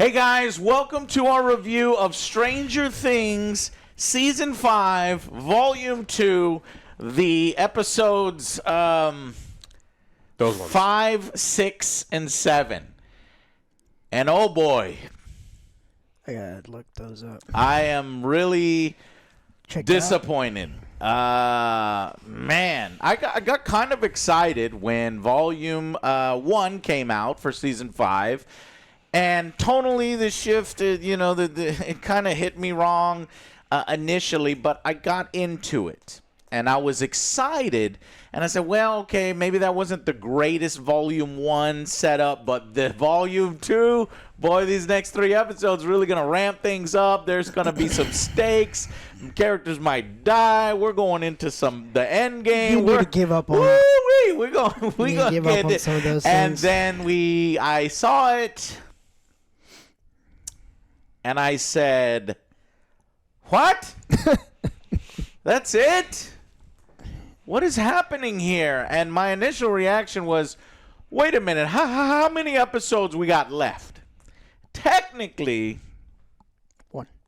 Hey guys, welcome to our review of Stranger Things Season 5, Volume 2, the episodes 5, 6, and 7. And oh boy, I gotta look those up. I am really disappointed. Man, I got kind of excited when Volume 1 came out for Season 5. And tonally, the shift, it kind of hit me wrong initially, but I got into it. And I was excited. And I said, well, okay, maybe that wasn't the greatest Volume 1 setup, but the Volume 2, boy, these next 3 episodes really going to ramp things up. There's going to be some stakes. Characters might die. We're going into the end game. You need to give up on it. We're going to give get up on it. some of those and things. then I saw it. And I said, what? That's it? What is happening here? And my initial reaction was, wait a minute, how many episodes we got left? Technically,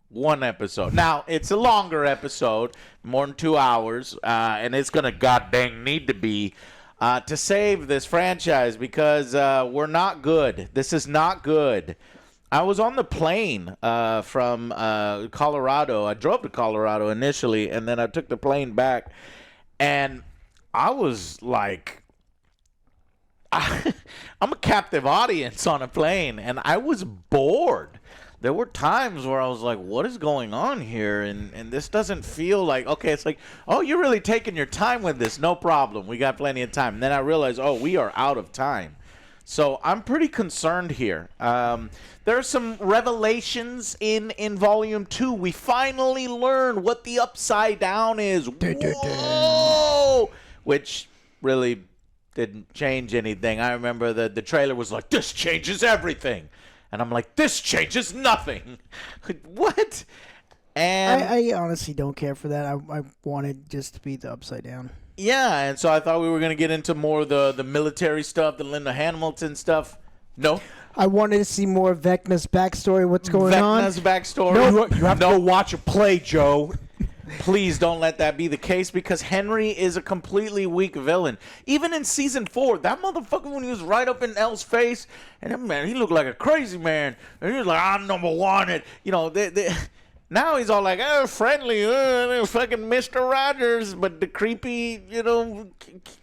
one episode. Now, it's a longer episode, more than 2 hours, and it's going to goddamn need to be to save this franchise because we're not good. This is not good. I was on the plane from Colorado. I drove to Colorado initially, and then I took the plane back. And I was like, I'm a captive audience on a plane, and I was bored. There were times where I was like, what is going on here? And this doesn't feel like, okay, it's like, oh, you're really taking your time with this. No problem. We got plenty of time. And then I realized, oh, we are out of time. So I'm pretty concerned here. There are some revelations in Volume 2. We finally learn what the Upside Down is. Whoa! Which really didn't change anything. I remember the trailer was like, this changes everything. And I'm like, this changes nothing. What? And I honestly don't care for that. I wanted just to be the Upside Down. Yeah, and so I thought we were going to get into more of the military stuff, the Linda Hamilton stuff. No. I wanted to see more of Vecna's backstory, what's going on. Vecna's backstory. No, you have to go watch a play, Joe. Please don't let that be the case because Henry is a completely weak villain. Even in Season 4, that motherfucker, when he was right up in Elle's face, and that man, he looked like a crazy man. And he was like, I'm number one. And, now he's all like, oh, friendly, fucking Mr. Rogers, but the creepy,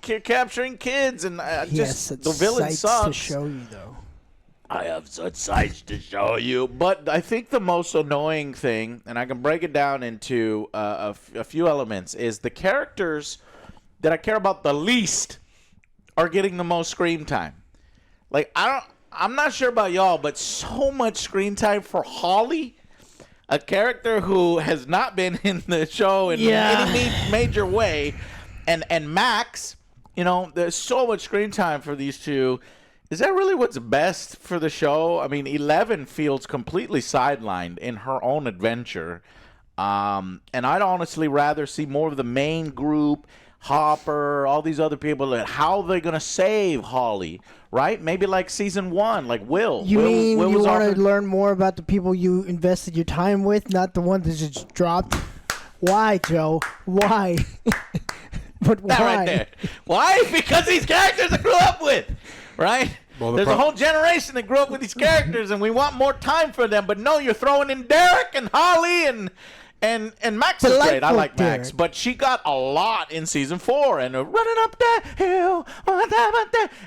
capturing kids. And the villain sucks. To show you, though. I have such sights to show you. But I think the most annoying thing, and I can break it down into a few elements, is the characters that I care about the least are getting the most screen time. Like, I'm not sure about y'all, but so much screen time for Holly, a character who has not been in the show in any major way, and Max, there's so much screen time for these two. Is that really what's best for the show? I mean, 11 feels completely sidelined in her own adventure. And I'd honestly rather see more of the main group, Hopper, all these other people. How are they going to save Holly, right? Maybe like Season 1, like Will. You mean Will you want to offered... learn more about the people you invested your time with, not the ones that just dropped? Why, Joe? Why? But why? That right there. Why? Because these characters I grew up with. Right? Well, there's a whole generation that grew up with these characters, and we want more time for them. But no, you're throwing in Derek and Holly and Max is great. I like Max, but she got a lot in Season 4 and running up that hill,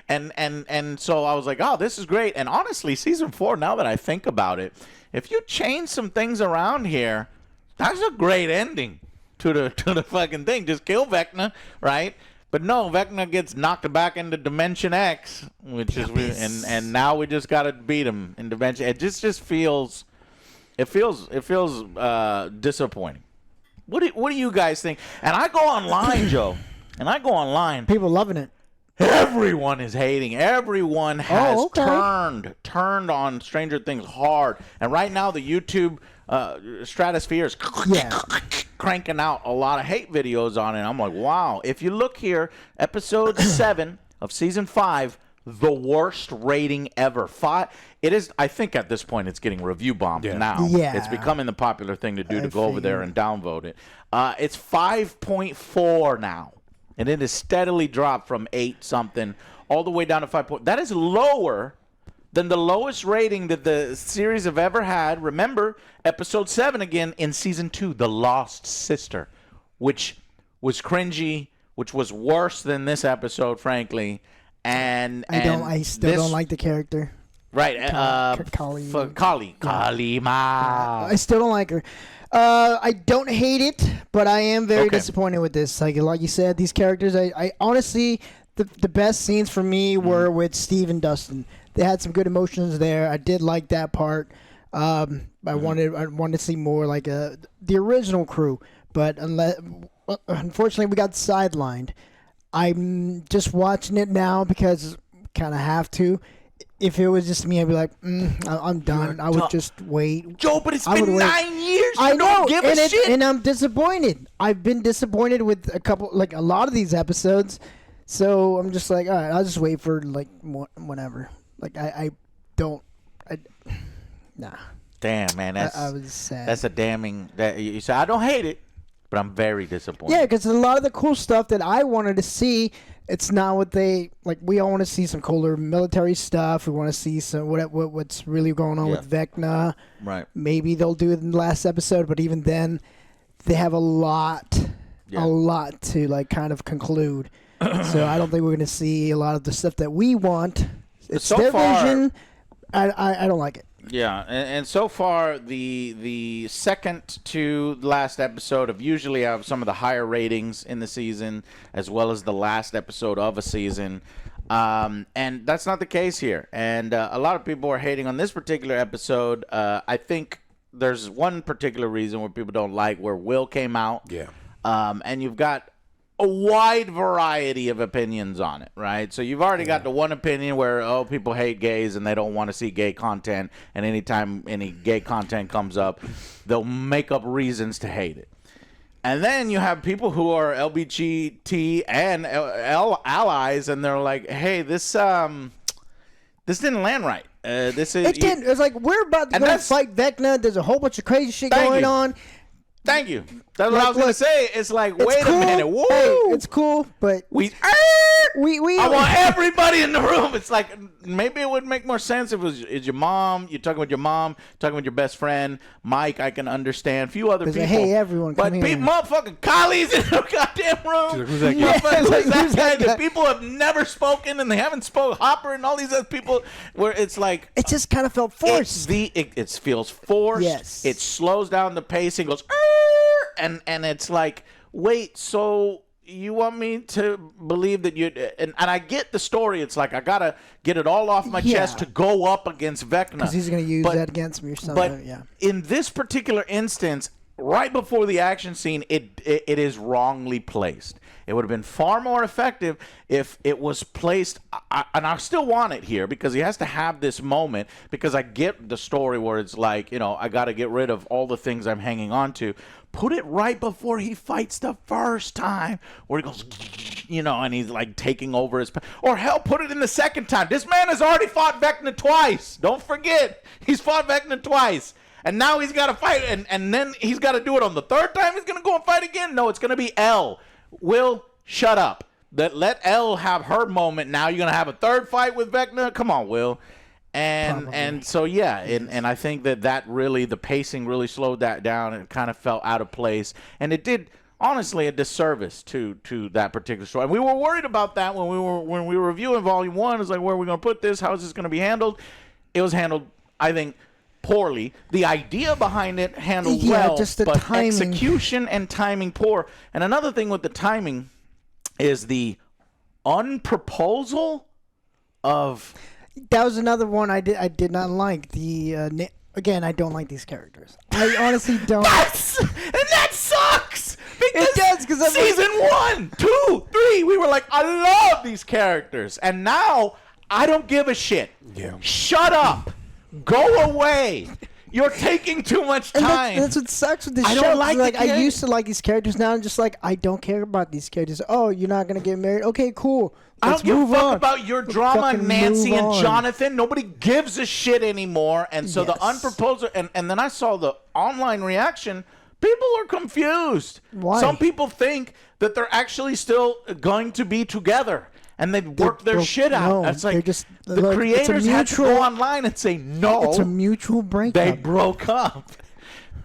and so I was like, oh, this is great. And honestly, Season 4, now that I think about it, if you change some things around here, that's a great ending to the fucking thing. Just kill Vecna, right? But no, Vecna gets knocked back into Dimension X, which is and now we just got to beat him in Dimension. It just feels, disappointing. What do you guys think? And I go online, Joe, People loving it. Everyone is hating. Everyone has turned on Stranger Things hard, and right now the YouTube stratosphere is cranking out a lot of hate videos on it. I'm like, wow. If you look here, episode 7 of Season 5, the worst rating ever. It is. I think at this point it's getting review bombed now. Yeah. It's becoming the popular thing to do to go over there and downvote it. It's 5.4 now, and it has steadily dropped from 8 something all the way down to 5. That is lower than the lowest rating that the series have ever had. Remember, episode 7 again in season 2, The Lost Sister, which was cringy, which was worse than this episode, frankly. I still don't like the character. Right, Kali. Ma. I still don't like her. I don't hate it, but I am very Okay. disappointed with this. Like you said, these characters. I honestly, the best scenes for me were with Steve and Dustin. They had some good emotions there. I did like that part. I wanted to see more like the original crew, but unfortunately we got sidelined. I'm just watching it now because kind of have to. If it was just me, I'd be like, I'm done. I would just wait. Joe, but it's been 9 years. I know, don't give a shit. And I'm disappointed. I've been disappointed with a lot of these episodes. So I'm just like, all right, I'll just wait for whatever. Like nah. Damn, man, I was sad. That's a damning. That you say I don't hate it, but I'm very disappointed. Yeah, because a lot of the cool stuff that I wanted to see, it's not what they like. We all want to see some cooler military stuff. We want to see some what's really going on with Vecna. Right. Maybe they'll do it in the last episode, but even then, they have a lot to like kind of conclude. So I don't think we're going to see a lot of the stuff that we want. It's so their far, vision. I don't like it. Yeah, and so far the second to last episode of usually have some of the higher ratings in the season, as well as the last episode of a season, and that's not the case here. And a lot of people are hating on this particular episode. I think there's one particular reason where people don't like where Will came out. Yeah. And you've got a wide variety of opinions on it, right? So you've already got the one opinion where, people hate gays and they don't want to see gay content, and anytime any gay content comes up, they'll make up reasons to hate it. And then you have people who are LGBT and allies, and they're like, hey, this didn't land right. This is... It didn't. It's like, we're about to go fight Vecna. There's a whole bunch of crazy shit going on. Thank you. That's what I was going to say. It's like, wait a minute. Whoa. Hey, it's cool, but I want everybody in the room. It's like, maybe it would make more sense if it was your mom. You're talking with your mom, talking with your best friend. Mike, I can understand. A few other people. Hey, everyone, come here. But motherfucking Kali's in the goddamn room. Who's that guy? Who's that guy? The people have never spoken, and they haven't spoke. Hopper and all these other people, where it's like... It just kind of felt forced. It feels forced. Yes. It slows down the pacing, goes... And it's like, wait, so you want me to believe that you... And I get the story. It's like, I got to get it all off my chest to go up against Vecna. Because he's going to use that against me or something. But in this particular instance, right before the action scene, it is wrongly placed. It would have been far more effective if it was placed, and I still want it here because he has to have this moment, because I get the story where it's like, I got to get rid of all the things I'm hanging on to. Put it right before he fights the first time, where he goes, and he's like taking over his... Or hell, put it in the second time. This man has already fought Vecna twice. Don't forget, he's fought Vecna twice. And now he's got to fight, and then he's got to do it on the third time. He's going to go and fight again? No, it's going to be Elle. Will, shut up. Let Elle have her moment. Now you're going to have a third fight with Vecna? Come on, Will. And so, and I think that really, the pacing really slowed that down, and it kind of felt out of place. And it did, honestly, a disservice to that particular story. And we were worried about that when we were reviewing Volume 1. It's like, where are we going to put this? How is this going to be handled? It was handled, I think, poorly. The idea behind it handled well, just the but timing. Execution and timing poor. And another thing with the timing is the unproposal of... That was another one I did not like. Again, I don't like these characters. I honestly don't. And that sucks! Because it does, because season 1, 2, 3, we were like, I love these characters. And now, I don't give a shit. Yeah. Shut up. Go away. You're taking too much And time. that's what sucks with this I show. don't 'cause, like like the I character- used to like these characters. Now I'm just like, I don't care about these characters. Oh, you're not gonna get married? Okay, cool. I Let's don't give move a fuck on. about your drama, fucking Nancy move and on. Jonathan. Nobody gives a shit anymore. And so the Yes. unproposal, and then I saw the online reaction. People are confused. Why? Some people think that they're actually still going to be together. And they've worked their broke- shit out. no, It's like they're just- the look, it's a creators had to go mutual- online and say, no, It's a mutual breakup. they broke up.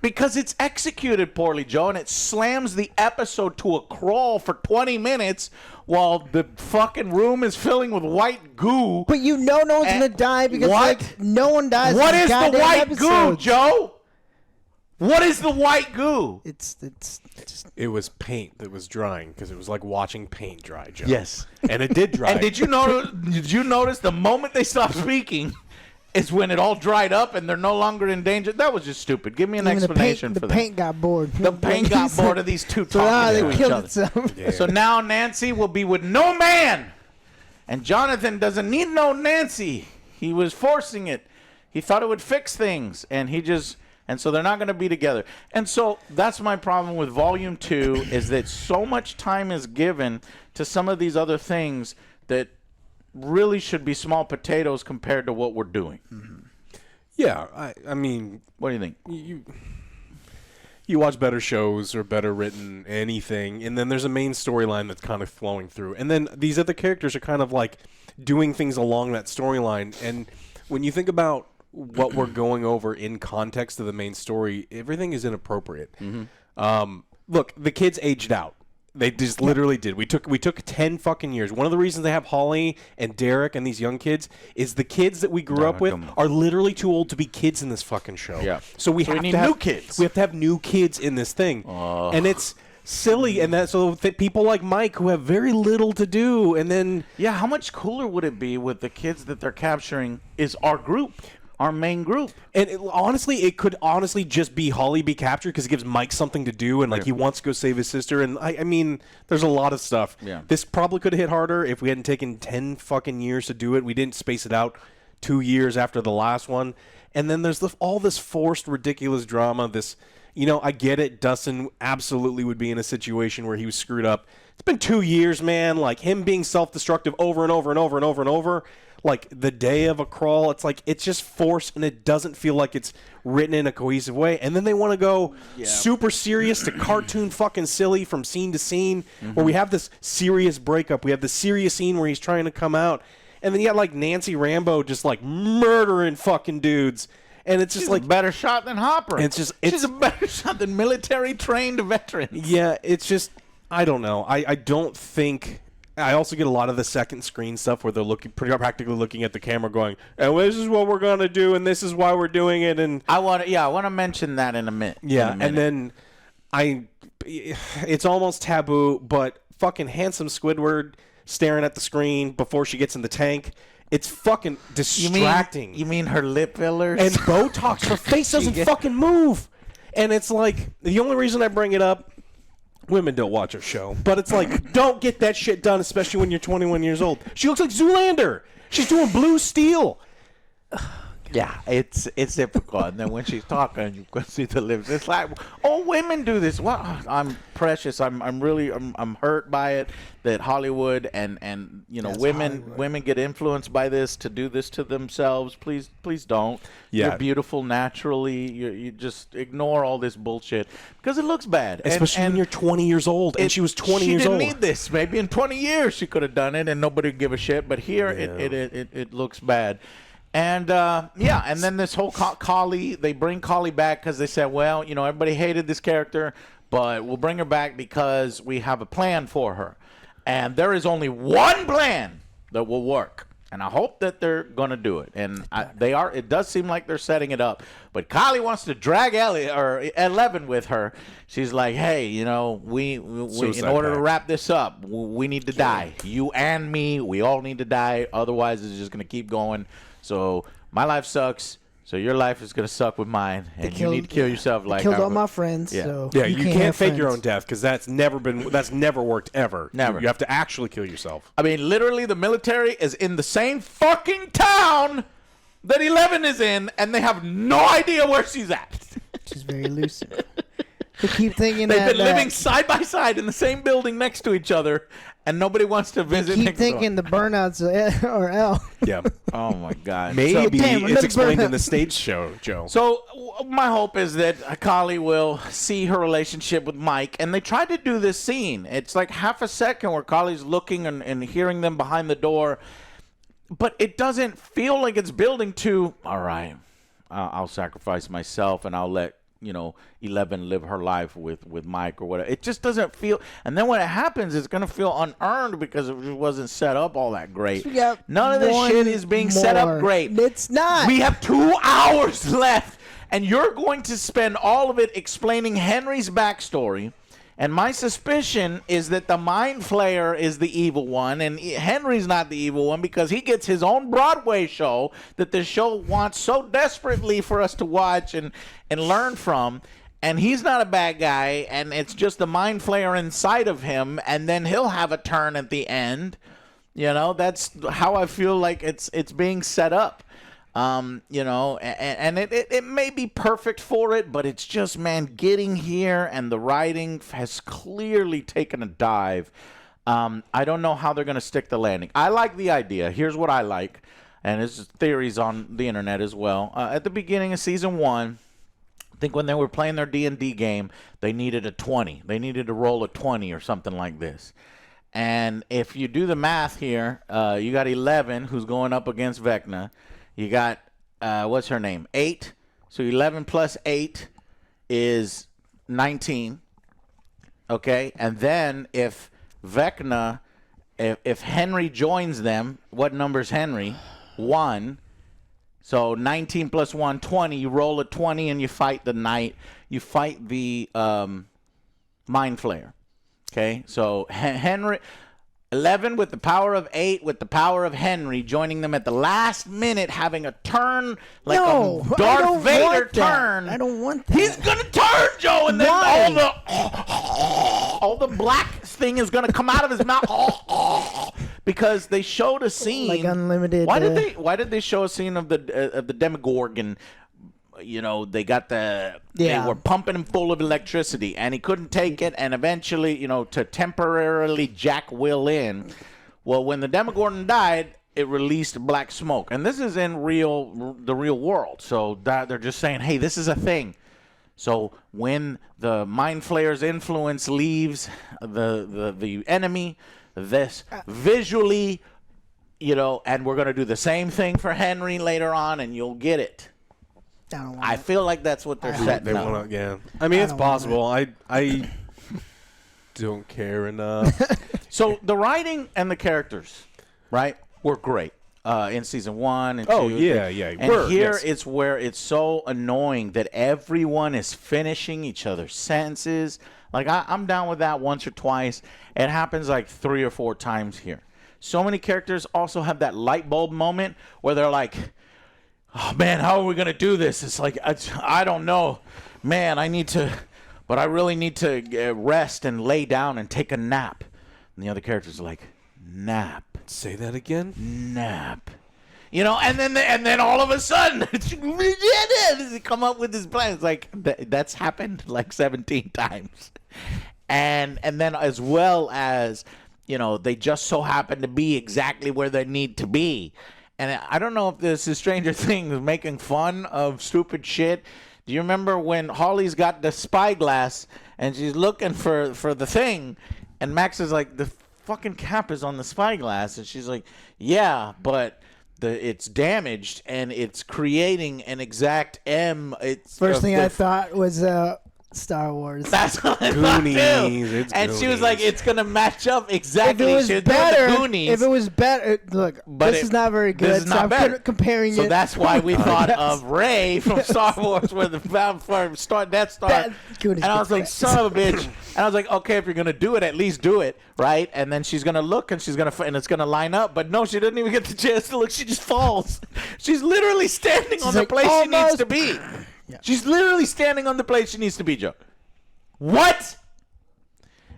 Because it's executed poorly, Joe, and it slams the episode to a crawl for 20 minutes while the fucking room is filling with white goo. But you know no one's And- gonna die because What? like no one dies. What in is the goddamn white goo, episodes. Joe? What is the white goo? It's just It was paint that was drying because it was like watching paint dry, Joe. Yes. And it did dry. And did you notice the moment they stopped speaking is when it all dried up and they're no longer in danger? That was just stupid. Give me an even explanation the for paint got bored. that. The paint got bored of these two So now talking they to each killed other. itself. Yeah. So now Nancy will be with no man. And Jonathan doesn't need no Nancy. He was forcing it. He thought it would fix things. And so they're not going to be together. And so that's my problem with Volume 2 is that so much time is given to some of these other things that really should be small potatoes compared to what we're doing. Yeah, I mean, What do you think? you watch better shows or better written anything, and then there's a main storyline that's kind of flowing through. And then these other characters are kind of like doing things along that storyline. And when you think about what we're going over in context of the main story, everything is inappropriate. Look, the kids aged out. They just literally did. We took 10 fucking years. One of the reasons they have Holly and Derek and these young kids is the kids that we grew up with are literally too old to be kids in this fucking show. Yeah. So we So we have need to have new kids. We have to have new kids in this thing. And it's silly, and that so that people like Mike who have very little to do, and then Yeah, how much cooler would it be with the kids that they're capturing is our group, our main group? and it could honestly just be Holly be captured because it gives Mike something to do, and like he wants to go save his sister, and I mean, there's a lot of stuff. Yeah. This probably could have hit harder if we hadn't taken 10 fucking years to do it. We didn't space it out 2 years after the last one, and then there's all this forced, ridiculous drama. This, I get it. Dustin absolutely would be in a situation where he was screwed up. It's been 2 years, man. Like him being self-destructive over and over and over and over and over. Like the day of a crawl, it's like it's just forced, and it doesn't feel like it's written in a cohesive way. And then they want to go super serious to cartoon fucking silly from scene to scene, where we have this serious breakup. We have the serious scene where he's trying to come out, and then you got like Nancy Rambo just like murdering fucking dudes. And it's just She's like a better shot than Hopper. She's a better shot than military trained veterans. Yeah, it's just I don't know. I don't think. I also get a lot of the second screen stuff where they're practically looking at the camera, going, "And this is what we're gonna do, and this is why we're doing it." And I want to mention that in a minute. yeah, and then it's almost taboo, but fucking handsome Squidward staring at the screen before she gets in the tank. It's fucking distracting. You mean her lip fillers and Botox? Her face doesn't fucking move. And it's like the only reason I bring it up. Women don't watch our show, but it's like, don't get that shit done, especially when you're 21 years old. She looks like Zoolander. She's doing Blue Steel. Yeah, it's difficult. And then when she's talking, you can see the lips. It's like, oh, women do this. Well, I'm precious. I'm hurt by it that Hollywood and women get influenced by this to do this to themselves. Please don't. Yeah. You're beautiful naturally. You just ignore all this bullshit because it looks bad. Especially when you're 20 years old, and she was 20 years old. She didn't need this. Maybe in 20 years she could have done it and nobody would give a shit. But here it looks bad. And, and then this whole Collie, they bring Collie back because they said, well, everybody hated this character, but we'll bring her back because we have a plan for her. And there is only one plan that will work. And I hope that they're going to do it. And they are. It does seem like they're setting it up. But Kylie wants to drag Eleven with her. She's like, hey, we in order to wrap this up, we need to die. You and me, we all need to die. Otherwise, it's just going to keep going. So my life sucks. So your life is going to suck with mine. And you need to kill yourself like killed all my friends. Yeah. So Yeah, you can't have fake your friends. own death because that's never worked ever. Never. You have to actually kill yourself. I mean, literally, the military is in the same fucking town that 11 is in, and they have no idea where she's at. Which is very elusive. They keep thinking They've that been living side by side in the same building next to each other, and nobody wants to visit. keep next door. thinking the burnouts are L. Yeah. Oh my God! Maybe Damn, it's another explained burnout. in the stage show, Joe. So my hope is that Kali will see her relationship with Mike, and they tried to do this scene. It's like half a second where Kali's looking and hearing them behind the door, but it doesn't feel like it's building to, all right, I'll sacrifice myself and I'll let 11 live her life with Mike or whatever. It just doesn't feel, and then when it happens, it's going to feel unearned because it just wasn't set up all that great. None of this shit is being set up great. It's not. We have 2 hours left, and you're going to spend all of it explaining Henry's backstory. And my suspicion is that the Mind Flayer is the evil one, and Henry's not the evil one because he gets his own Broadway show that the show wants so desperately for us to watch and learn from. And he's not a bad guy, and it's just the Mind Flayer inside of him, and then he'll have a turn at the end. That's how I feel like it's being set up. And it may be perfect for it, but it's just, man, getting here, and the writing has clearly taken a dive. I don't know how they're going to stick the landing. I like the idea. Here's what I like, and there's theories on the internet as well. At the beginning of season 1, I think when they were playing their D&D game, they needed a 20. They needed to roll a 20 or something like this. And if you do the math here, you got 11 who's going up against Vecna. You got, what's her name? 8. So 11 plus 8 is 19. Okay? And then if Vecna, if Henry joins them, what number's Henry? 1. So 19 plus 1, 20. You roll a 20 and you fight the knight. You fight the Mind Flayer. Okay? So Henry... 11 with the power of 8 with the power of Henry joining them at the last minute, having a turn like a Darth Vader turn. I don't want that. He's gonna turn, Joe, and then all the black thing is gonna come out of his mouth because they showed a scene like unlimited. Why did they show a scene of the Demogorgon? They got they were pumping him full of electricity, and he couldn't take it, and eventually, to temporarily jack Will in. Well, when the Demogorgon died, it released black smoke, and this is in the real world. So they're just saying, hey, this is a thing. So when the Mind Flayer's influence leaves the enemy, this visually, and we're gonna do the same thing for Henry later on, and you'll get it. I feel like that's what they're setting up. Yeah. I mean, it's possible. I don't care enough. So the writing and the characters, right, were great in season 1 and 2. Oh, yeah. And here it's where it's so annoying that everyone is finishing each other's sentences. Like, I'm down with that once or twice. It happens like 3 or 4 times here. So many characters also have that light bulb moment where they're like, oh, man, how are we going to do this? It's like, I don't know. Man, but I really need to rest and lay down and take a nap. And the other characters are like, nap. Say that again? Nap. And then all of a sudden, they come up with this plan. It's like, that's happened like 17 times. And then as well as, they just so happen to be exactly where they need to be. And I don't know if this is Stranger Things making fun of stupid shit. Do you remember when Holly's got the spyglass and she's looking for the thing, and Max is like, the fucking cap is on the spyglass, and she's like, yeah, but it's damaged and it's creating an exact M. First thing I thought was Star Wars. That's what I thought too. It's and Goonies. she was like, it's going to match up exactly. If it was better, look, But this is not very good. This is not better. Comparing it. So that's why we thought of Rey from Star Wars, where the Death Star. And I was like, son of a bitch. And I was like, okay, if you're going to do it, at least do it, right? And then she's going to look, and and it's going to line up. But no, she doesn't even get the chance to look. She just falls. She's literally standing on the place she needs to be. Yeah. She's literally standing on the place she needs to be, Joe. What?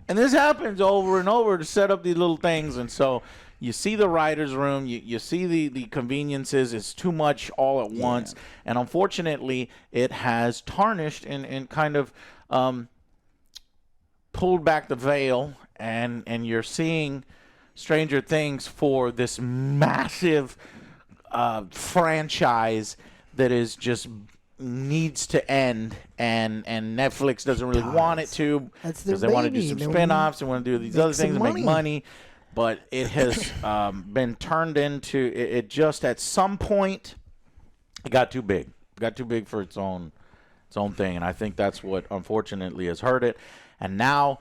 And this happens over and over to set up these little things. And so, You see the writer's room. You see the conveniences. It's too much all at once. And unfortunately, it has tarnished and kind of pulled back the veil. And you're seeing Stranger Things for this massive franchise that is just needs to end, and Netflix doesn't really want it to because they want to do some spin-offs and want to do these other things and make money. But it has been turned into it just at some point it got too big. It got too big for its own thing, and I think that's what unfortunately has hurt it. And now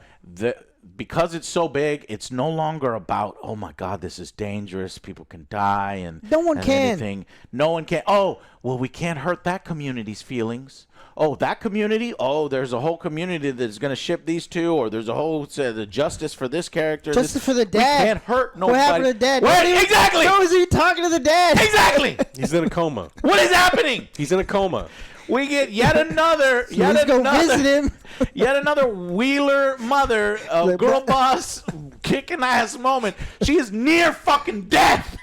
because it's so big, it's no longer about, oh my God, this is dangerous. People can die and no one can. Anything. No one can. Oh, well, we can't hurt that community's feelings. Oh, that community. Oh, there's a whole community that's going to ship these two, or there's a whole the justice for this character. Justice for the dad. We can't hurt nobody. What happened to the dad? Where, exactly. No, is he talking to the dad? Exactly. He's in a coma. What is happening? He's in a coma. We get yet another, visit him. Yet another Wheeler mother, girl boss, kicking ass moment. She is near fucking death,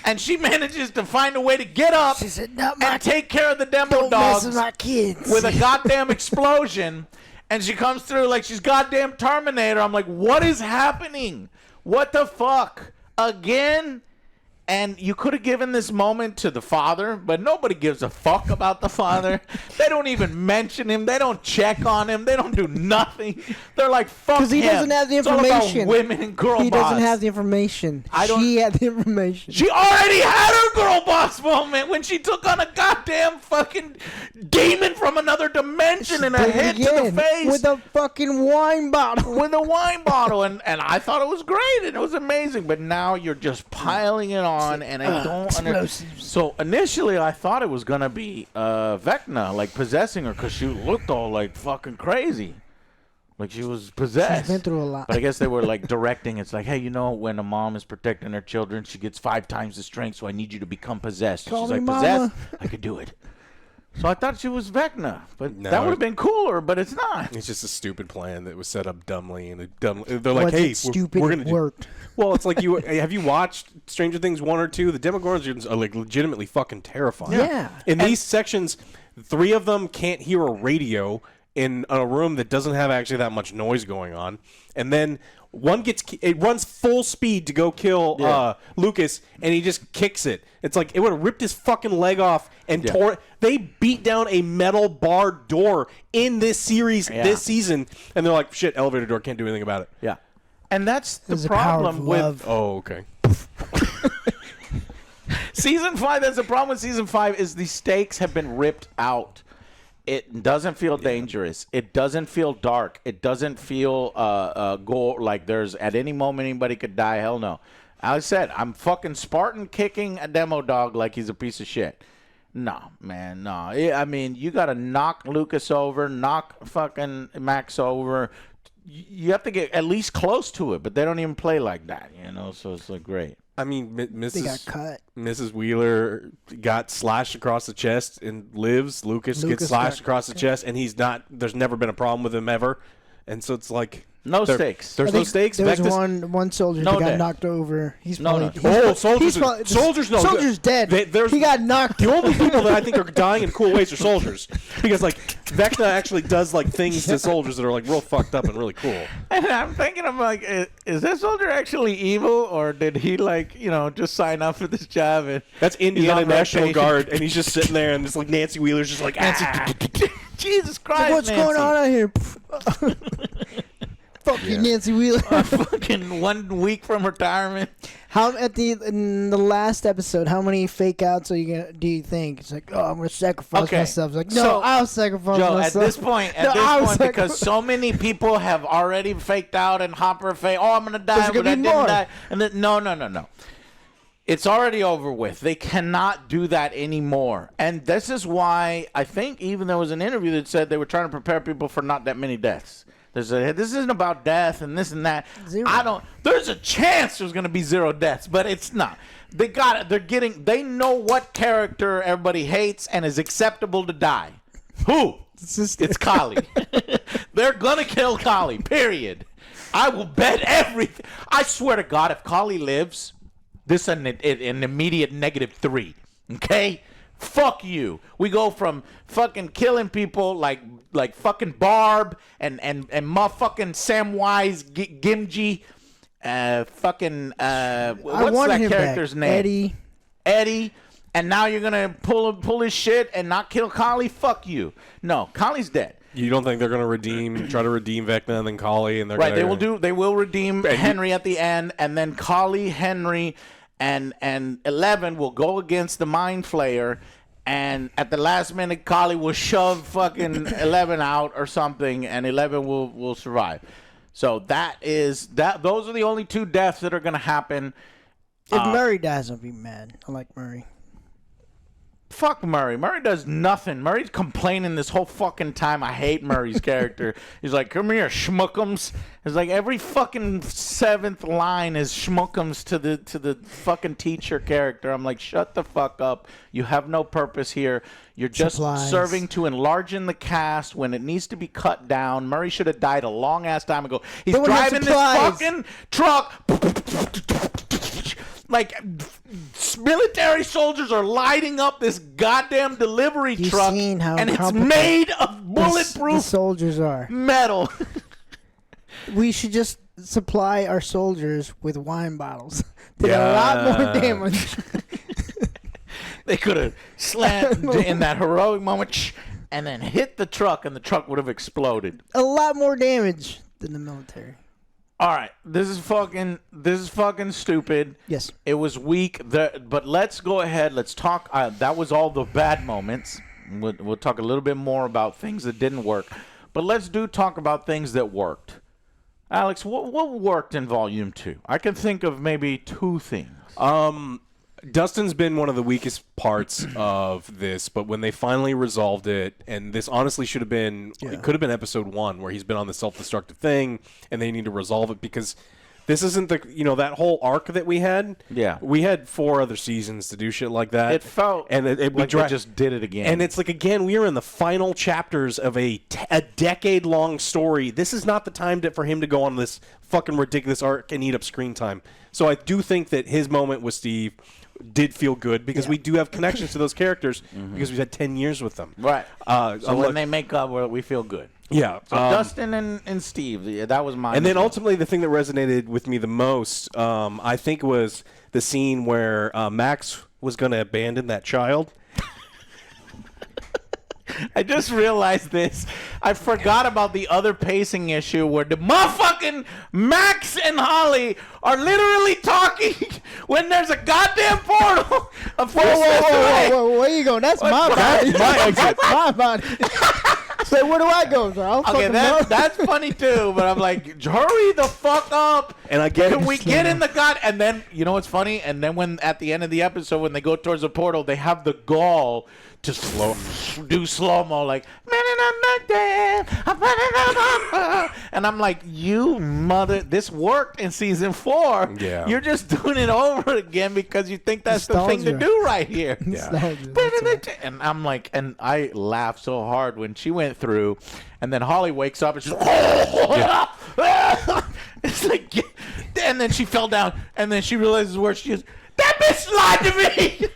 and she manages to find a way to get up She said, and take care of the demo don't mess dogs with my kids. with a goddamn explosion. And she comes through like she's goddamn Terminator. I'm like, what is happening? What the fuck? Again? And you could have given this moment to the father, but nobody gives a fuck about the father. They don't even mention him. They don't check on him. They don't do nothing. They're like, fuck him. Because he doesn't have the information. It's all about women and girl boss. He doesn't have the information. She had the information. She already had her girl boss moment when she took on a goddamn fucking demon from another dimension and a hit to the face. With a fucking wine bottle. With a wine bottle. And I thought it was great and it was amazing. But now you're just piling it on. And I don't understand. So initially, I thought it was gonna be Vecna, like possessing her, because she looked all like fucking crazy, like she was possessed. She's been through a lot. But I guess they were like directing. It's like, hey, you know, when a mom is protecting her children, she gets 5 times the strength. So I need you to become possessed. Call She's me like, mama. possessed? I could do it. So I thought she was Vecna, but No, that would have been cooler. But it's not. It's just a stupid plan that was set up dumbly, and they're like, Was "Hey, it stupid? we're It gonna do." worked. Well, it's like have you watched Stranger Things 1 or 2? The Demogorgons are like legitimately fucking terrifying. Yeah. In these sections, 3 of them can't hear a radio in a room that doesn't have actually that much noise going on, and then one it runs full speed to go kill Lucas, and he just kicks it. It's like it would have ripped his fucking leg off and tore it. They beat down a metal barred door in this series this season, and they're like, shit, elevator door, can't do anything about it. Yeah, and that's the There's a power problem of with. love. Oh, okay. Season 5, that's the problem with Season 5 is the stakes have been ripped out. It doesn't feel dangerous. It doesn't feel dark. It doesn't feel like there's at any moment anybody could die. Hell no. I said, I'm fucking Spartan kicking a demo dog like he's a piece of shit. No, man, no. I mean, you got to knock Lucas over, knock fucking Max over. You have to get at least close to it, but they don't even play like that, you know? So it's like, great. I mean, They got cut. Mrs. Wheeler got slashed across the chest and lives. Lucas gets slashed across the chest, and he's not. There's never been a problem with him ever, and so it's like no stakes. There's no stakes. There was one soldier that got knocked over. He's probably soldier's dead. He got knocked. The only people that I think are dying in cool ways are soldiers, because like Vecna actually does like things to soldiers that are like real fucked up and really cool. And I'm thinking, I'm like, is this soldier actually evil, or did he like just sign up for this job? And that's Indiana National Guard, and he's just sitting there, and it's like Nancy Wheeler's just like, Jesus Christ, like, what's Nancy. going on out here? Fuck you, Nancy Wheeler. Fucking 1 week from retirement. In the last episode, how many fake outs do you think? It's like, oh, I'm gonna sacrifice myself. It's like, no, I'll sacrifice myself. At this point, because so many people have already faked out and Hopper faked. Oh, I'm gonna die, but I didn't die. And then no. It's already over with. They cannot do that anymore. And this is why I think even there was an interview that said they were trying to prepare people for not that many deaths. This isn't about death and this and that. Zero. There's a chance there's going to be 0 deaths, but it's not. They got it. They know what character everybody hates and is acceptable to die. Who? It's Kali. They're going to kill Kali, period. I will bet everything. I swear to God, if Kali lives, this is an immediate -3. Okay? Fuck you. We go from fucking killing people like fucking Barb and motherfucking Samwise Gimji, what's that character's name? Eddie. And now you're gonna pull his shit and not kill Kali? Fuck you. No, Kali's dead. You don't think they're gonna try to redeem Vecna and then Kali, and they're right? Gonna... They will redeem Henry at the end, and then Kali, Henry, and 11 will go against the Mind Flayer, and at the last minute, Kali will shove fucking 11 out or something, and 11 will survive. So those are the only 2 deaths that are gonna happen. If Murray dies, I'll be mad. I like Murray. Fuck Murray. Murray does nothing. Murray's complaining this whole fucking time. I hate Murray's character. He's like, come here, schmuckums. It's like every fucking 7th line is schmuckums to the fucking teacher character. I'm like, shut the fuck up. You have no purpose here. You're just serving to enlarge in the cast when it needs to be cut down. Murray should have died a long ass time ago. He's driving this fucking truck. Like, military soldiers are lighting up this goddamn delivery truck, and it's made of bulletproof the soldiers are metal. We should just supply our soldiers with wine bottles. Did a lot more damage. They could have slammed in that heroic moment and then hit the truck, and the truck would have exploded. A lot more damage than the military. All right, this is fucking stupid. Yes. It was weak, but let's go ahead. Let's talk. That was all the bad moments. We'll talk a little bit more about things that didn't work, but let's talk about things that worked. Alex, what worked in Volume 2? I can think of maybe 2 things. Dustin's been one of the weakest parts of this, but when they finally resolved it, and this honestly should have been, it could have been episode 1 where he's been on the self-destructive thing, and they need to resolve it because this isn't that whole arc that we had. Yeah. We had 4 other seasons to do shit like that. It felt and like they just did it again. And it's like, again, we are in the final chapters of a decade-long story. This is not the time for him to go on this fucking ridiculous arc and eat up screen time. So I do think that his moment with Steve did feel good because we do have connections to those characters because we've had 10 years with them. Right. So when they make up, we feel good. Yeah. So Dustin and Steve, that was mine. And then ultimately the thing that resonated with me the most, I think, was the scene where Max was going to abandon that child. I just realized this. I forgot about the other pacing issue where the motherfucking Max and Holly are literally talking when there's a goddamn portal. Whoa, where you going? That's my body. That's my body. So where do I go, bro? Okay, that's funny too, but I'm like, hurry the fuck up. And I get Can we get in the god? And then, you know what's funny? And then when at the end of the episode, when they go towards the portal, they have the gall to do slow-mo like, and I'm like, you mother, this worked in season 4. Yeah. You're just doing it over again because you think that's the thing to do right here. Yeah. And I'm like, and I laughed so hard when she went through, and then Holly wakes up and she's it's like, and then she fell down, and then she realizes where she is. That bitch lied to me.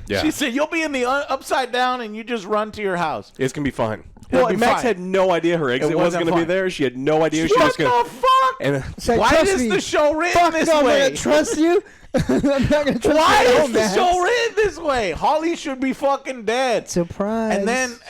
Yeah. She said, you'll be in the upside down and you just run to your house. It's going to be fine. Well, Max had no idea her exit wasn't going to be there. She had no idea she was going to... What the fuck? And why is the show written this way? I'm going to trust you. I'm not going to trust you. Why is the show written this way? Holly should be fucking dead. Surprise.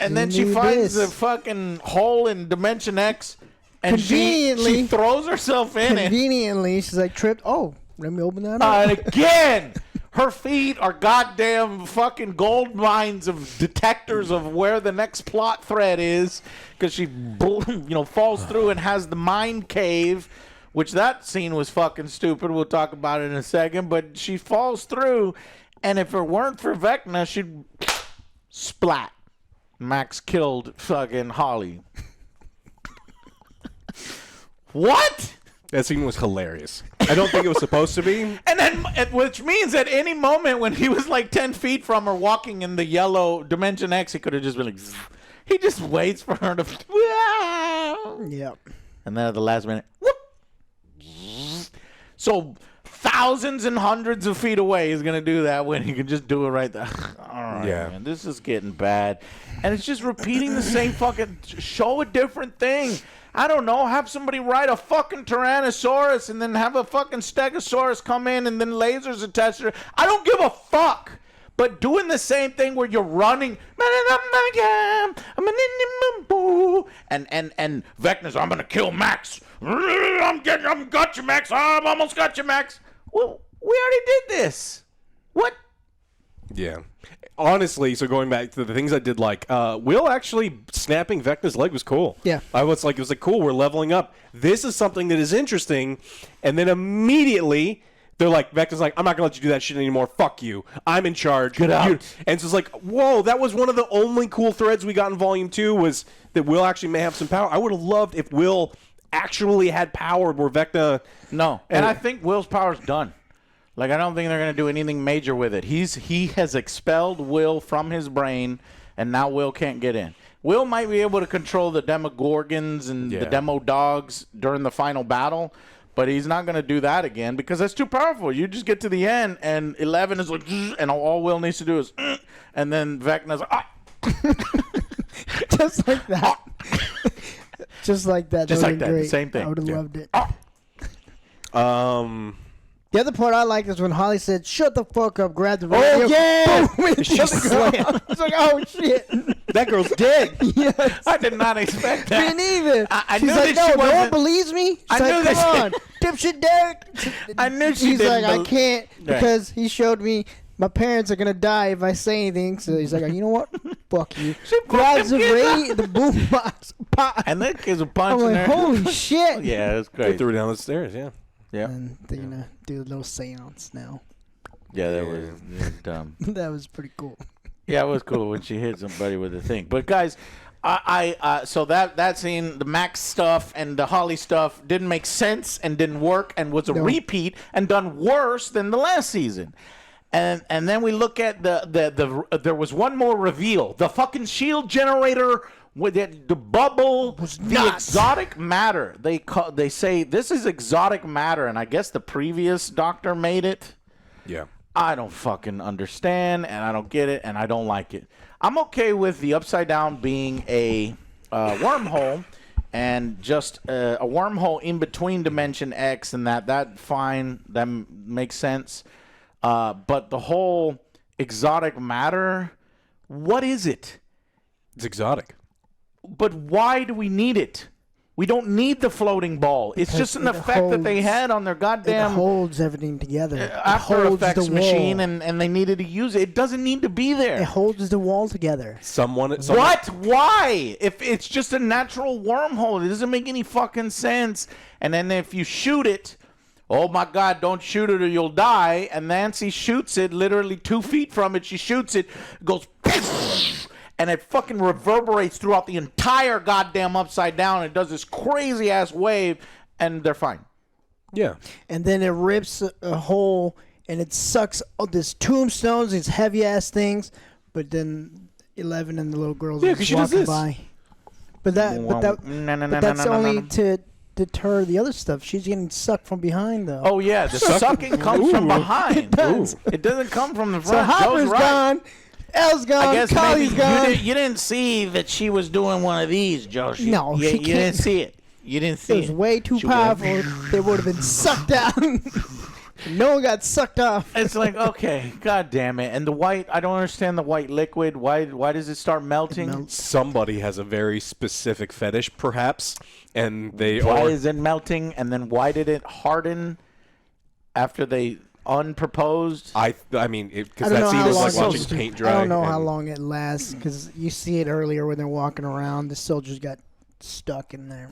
And then she finds the fucking hole in Dimension X and she throws herself in it. Conveniently, she's like, tripped. Oh, let me open that up. And again... Her feet are goddamn fucking gold mines of detectors of where the next plot thread is, because she, falls through and has the mind cave, which that scene was fucking stupid. We'll talk about it in a second, but she falls through, and if it weren't for Vecna, she'd splat. Max killed fucking Holly. What? That scene was hilarious. I don't think it was supposed to be. And then, which means at any moment when he was like 10 feet from her walking in the yellow Dimension X, he could have just been like, he just waits for her to. Yep. And then at the last minute, whoop. So thousands and hundreds of feet away he's going to do that when he can just do it right there. All right, man, this is getting bad. And it's just repeating the same fucking, show a different thing. I don't know, have somebody ride a fucking Tyrannosaurus and then have a fucking Stegosaurus come in and then lasers attached to it. I don't give a fuck. But doing the same thing where you're running, and Vecna's, I'm gonna kill Max. I'm got you, Max. I'm almost got you, Max. Well, we already did this. What? Yeah. Honestly, so going back to the things I did like, Will actually snapping Vecna's leg was cool. Yeah. It was like, cool, we're leveling up. This is something that is interesting. And then immediately, they're like, Vecna's like, I'm not going to let you do that shit anymore. Fuck you. I'm in charge. Get out. And so it's like, whoa, that was one of the only cool threads we got in Volume 2 was that Will actually may have some power. I would have loved if Will actually had power where Vecna... No. And I think Will's power's done. Like, I don't think they're going to do anything major with it. He has expelled Will from his brain, and now Will can't get in. Will might be able to control the Demogorgons and the Demo Dogs during the final battle, but he's not going to do that again because that's too powerful. You just get to the end, and 11 is like, and all Will needs to do is, and then Vecna's like, ah. Just like that. Just like that. Just that like that. great. Same thing. I would have loved it. The other part I liked is when Holly said, "Shut the fuck up, grab the radio." Oh, yeah! Boom, and shut the girl. It's like, oh, shit. That girl's dead. Yes. I did not expect that. Me neither. I She's knew like, that she no one wasn't- believes me. She's I like, knew that come on, dipshit Derek. I knew she He's didn't like, I bel- can't Right. because he showed me my parents are going to die if I say anything. So he's like, you know what? Fuck you. Grabs the boom box. Pop. And that kid's a I'm punch in like, there. holy shit. Yeah, it was They great. threw her down the stairs, yeah. Yeah. And they're going to do a little seance now. Yeah, that was dumb. That was pretty cool. Yeah, it was cool when she hit somebody with a thing. But guys, so that scene, the Max stuff and the Holly stuff didn't make sense and didn't work and was a repeat and done worse than the last season. And then we look at there was one more reveal. The fucking shield generator with the bubble, the exotic matter. They say this is exotic matter, and I guess the previous doctor made it. Yeah. I don't fucking understand, and I don't get it, and I don't like it. I'm okay with the Upside Down being a wormhole, and just a wormhole in between Dimension X and that fine, that makes sense. But the whole exotic matter, what is it? It's exotic. But why do we need it? We don't need the floating ball. It's just an effect that they had on their goddamn... It holds everything together. After Effects machine, and they needed to use it. It doesn't need to be there. It holds the wall together. What? Why? If it's just a natural wormhole, it doesn't make any fucking sense. And then if you shoot it, oh my God, don't shoot it or you'll die. And Nancy shoots it literally 2 feet from it. She shoots it, goes... and it fucking reverberates throughout the entire goddamn Upside Down. It does this crazy-ass wave, and they're fine. Yeah. And then it rips a hole, and it sucks all these tombstones, these heavy-ass things. But then 11 and the little girls are just walking by. But that's only to deter the other stuff. She's getting sucked from behind, though. Oh, yeah. The sucking comes from behind. It does. It doesn't come from the So front. Hopper's Joe's right. gone. Elle's gone. I guess Collie's maybe gone. you didn't see that she was doing one of these, Joe. No, you she didn't can't. see it. You didn't see It it. was way too She went, powerful. They would have been sucked out. No one got sucked off. It's like, okay, God damn it. And the white, I don't understand the white liquid. Why does it start melting? Somebody has a very specific fetish, perhaps, and they Why is it melting? And then why did it harden after they unproposed? I mean, because I don't that know scene how is like long watching paint dry. I don't know how long it lasts because you see it earlier when they're walking around. The soldiers got stuck in there.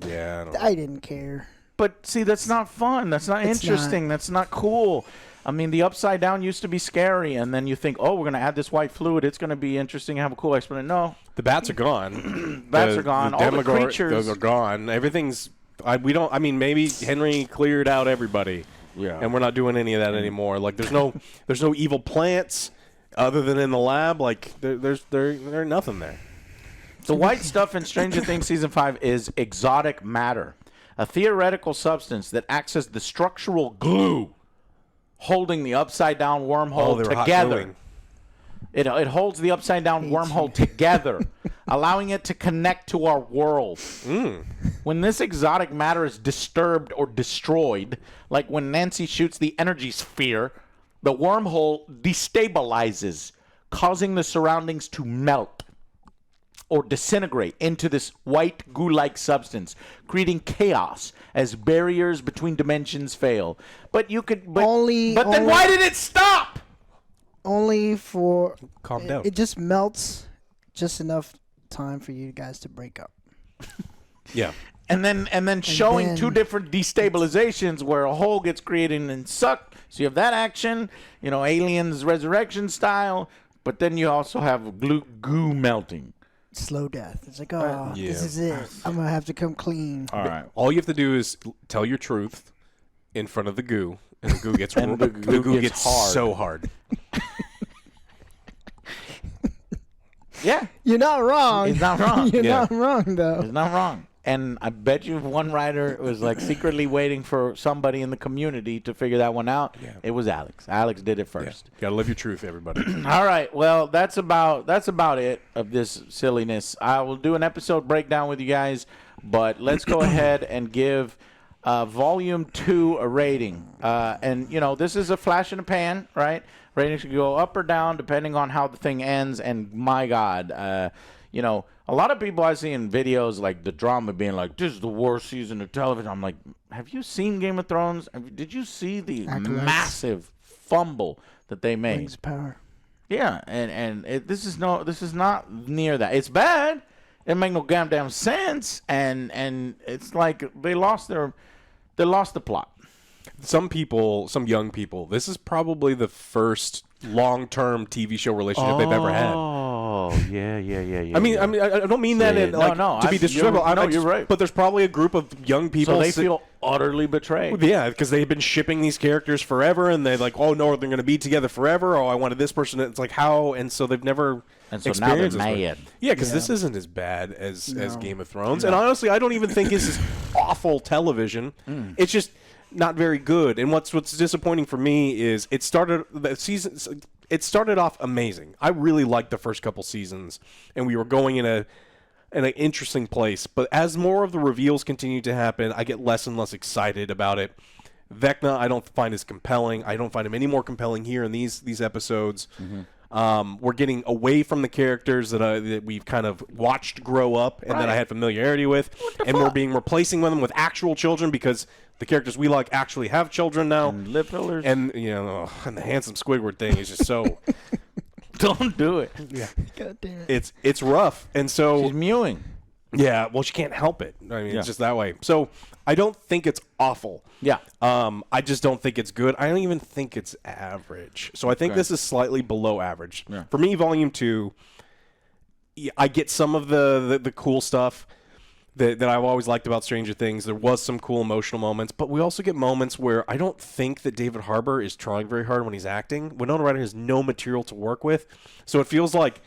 Yeah, I didn't care. But see, that's not fun. That's not interesting. That's not cool. I mean, the Upside Down used to be scary, and then you think, oh, we're going to add this white fluid. It's going to be interesting and have a cool explanation. No. The bats are gone. Bats are gone. All the creatures. Those are gone. Everything's... maybe Henry cleared out everybody. Yeah. And we're not doing any of that anymore. Like, there's no evil plants other than in the lab. Like, there's nothing there. The white stuff in Stranger Things Season 5 is exotic matter, a theoretical substance that acts as the structural glue holding the upside-down wormhole together. It holds the upside-down wormhole together, allowing it to connect to our world. When this exotic matter is disturbed or destroyed, like when Nancy shoots the energy sphere, the wormhole destabilizes, causing the surroundings to melt or disintegrate into this white goo-like substance, creating chaos as barriers between dimensions fail. But you could... But then why did it stop? Only for... Calm down. It just melts just enough time for you guys to break up. Yeah. And then showing two different destabilizations where a hole gets created and sucked. So you have that action, Aliens Resurrection style, but then you also have goo melting. Slow death. It's like, this is it. I'm going to have to come clean. All right. All you have to do is tell your truth in front of the goo, and the goo gets the goo gets hard. So hard. Yeah. You're not wrong. He's not wrong. You're not wrong, though. He's not wrong. And I bet you one writer was like secretly waiting for somebody in the community to figure that one out. Yeah. It was Alex. Alex did it first. Yeah. Gotta live your truth, everybody. All right. Well, that's about it of this silliness. I will do an episode breakdown with you guys, but let's go ahead and give Volume 2 a rating. And this is a flash in the pan, right? Ratings can go up or down depending on how the thing ends. And my God, a lot of people I see in videos like the drama being like, this is the worst season of television. I'm like, have you seen Game of Thrones? Did you see the massive fumble that they made? Rings of Power. Yeah, and this is not near that. It's bad. It make no goddamn sense, and it's like they lost the plot. Some young people, this is probably the first long-term TV show relationship they've ever had. Oh, yeah. I mean, I don't mean that to be disrespectful. You're right. But there's probably a group of young people. So they feel utterly betrayed. Yeah, because they've been shipping these characters forever, and they're like, oh, no, they're going to be together forever. Oh, I wanted this person. It's like, how? And so they've never experienced now they're this. mad. Yeah, because this isn't as bad as Game of Thrones. And honestly, I don't even think this is awful television. It's just not very good. And what's disappointing for me is it started off amazing. I really liked the first couple seasons, and we were going in an interesting place. But as more of the reveals continue to happen, I get less and less excited about it. Vecna, I don't find as compelling. I don't find him any more compelling here in these episodes. We're getting away from the characters that we've kind of watched grow up and that I had familiarity with, and we're replacing them with actual children because the characters we like actually have children now. And lip fillers. And and the handsome Squidward thing is just so. Don't do it. Yeah. God damn it. It's rough, and so she's mewing. Yeah, well, she can't help it. I mean, it's just that way. So I don't think it's awful. Yeah. I just don't think it's good. I don't even think it's average. So I think this is slightly below average. Yeah. For me, Volume 2, I get some of the cool stuff that I've always liked about Stranger Things. There was some cool emotional moments, but we also get moments where I don't think that David Harbour is trying very hard when he's acting. Winona Ryder has no material to work with. So it feels like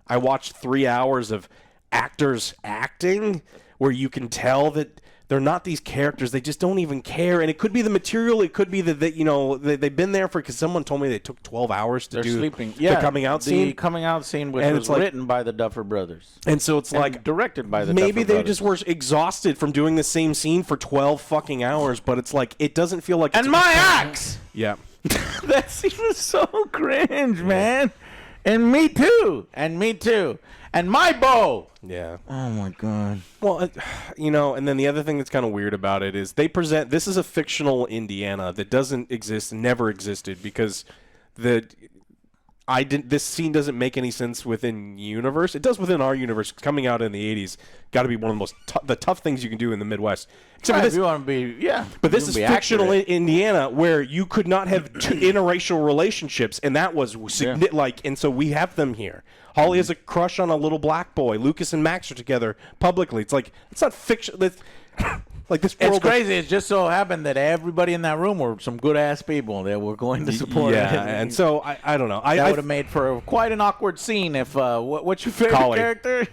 I watched 3 hours of actors acting where you can tell that they're not these characters. They just don't even care. And it could be the material. It could be that they've been there because someone told me they took 12 hours to do sleeping. the coming out scene. The coming out scene, which was written by the Duffer Brothers. And so it's like directed by the maybe Duffer they Brothers. just were exhausted from doing the same scene for 12 fucking hours, but it's like it doesn't feel like And my axe! Yeah. That scene was so cringe, man. And me too. And my bow. Yeah. Oh my God. Well, and then the other thing that's kind of weird about it is this is a fictional Indiana that doesn't exist and never existed because this scene doesn't make any sense within universe. It does within our universe. Coming out in the 80s, got to be one of the most the tough things you can do in the Midwest. Except for this, if you want to be, but this is fictional Indiana where you could not have interracial relationships, and that was and so we have them here. Holly has a crush on a little black boy. Lucas and Max are together publicly. It's like it's not fiction. Like this world. It's crazy. It just so happened that everybody in that room were some good ass people that were going to support it. Yeah, and so I don't know. That would have made for quite an awkward scene if what's your favorite Collie. character?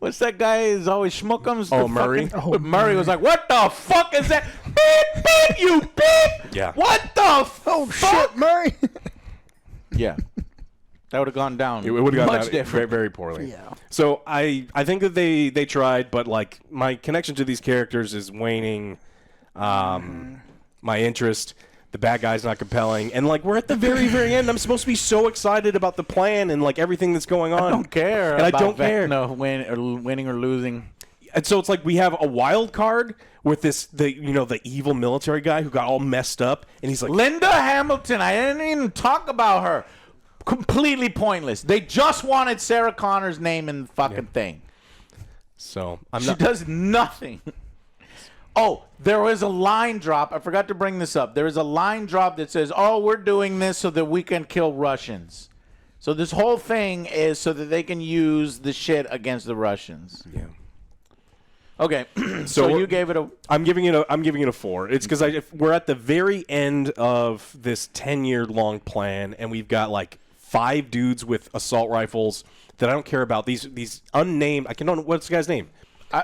What's that guy? Is always Schmookums. Oh, Murray. Murray was like, "What the fuck is that? Beep beep, you beep. Yeah. What the Oh fuck? shit, Murray. Yeah, that would have gone down. It would have gone much down different. very, very poorly. Yeah. So I think that they tried, but like my connection to these characters is waning. My interest. The bad guy's not compelling, and like we're at the very, very end. I'm supposed to be so excited about the plan and like everything that's going on. I don't care. And about I don't care. No, winning or losing. And so it's like we have a wild card with the evil military guy who got all messed up, and he's like Linda Hamilton. I didn't even talk about her. Completely pointless. They just wanted Sarah Connor's name in the fucking thing. So She does nothing. Oh, there was a line drop. I forgot to bring this up. There is a line drop that says, "Oh, we're doing this so that we can kill Russians." So this whole thing is so that they can use the shit against the Russians. Yeah. Okay, so you gave it a. I'm giving it a 4. It's because we're at the very end of this 10-year long plan, and we've got like 5 dudes with assault rifles that I don't care about. These unnamed. I don't know what's the guy's name.